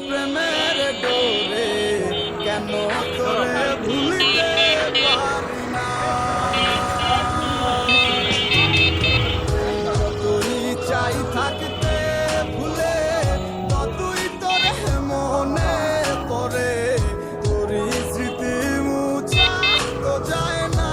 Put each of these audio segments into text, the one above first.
প্রেমের ডোরে কেন তোরে ভুলিতে পারি না। যতই চাই থাকতে ভুলে ততই তোরে মনে পড়ে, তোরই স্মৃতি মুছা তো যায় না।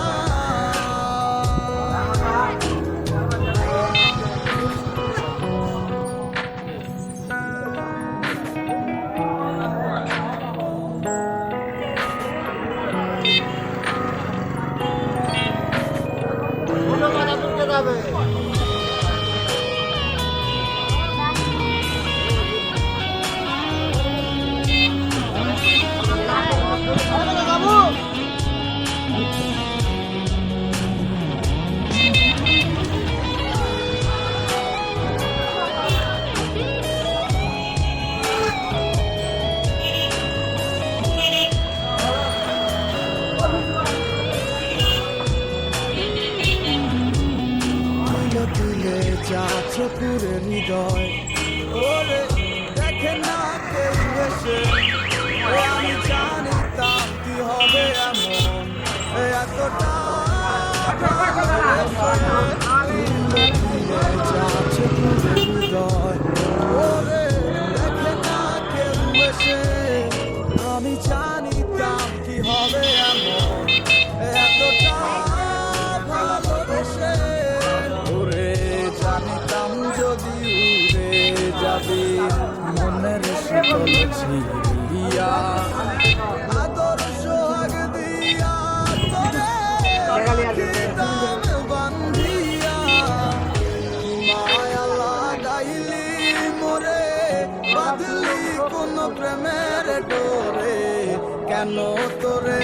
তুলে যাচ্ছ পুরে হৃদয়, ওরে দেখে না কেউ এসে। আমি জানিতাম কি হবে এমন, এতটা তুলে যাচ্ছ পুরে হৃদয়, ওরে দেখে না কেউ এসে। আমি জানিতাম কি হবে এমন, এতটা ভালোবেসে। জানিতাম যদি উড়ে যাবি মনের শীতল ছিড়িয়া, আদর সোহাগ দিয়া তোরে রাখিতাম বান্ধিয়া। মায়া লাগাইলি মোরে, বাঁধলি কোন প্রেমের ডোরে, কেন তোরে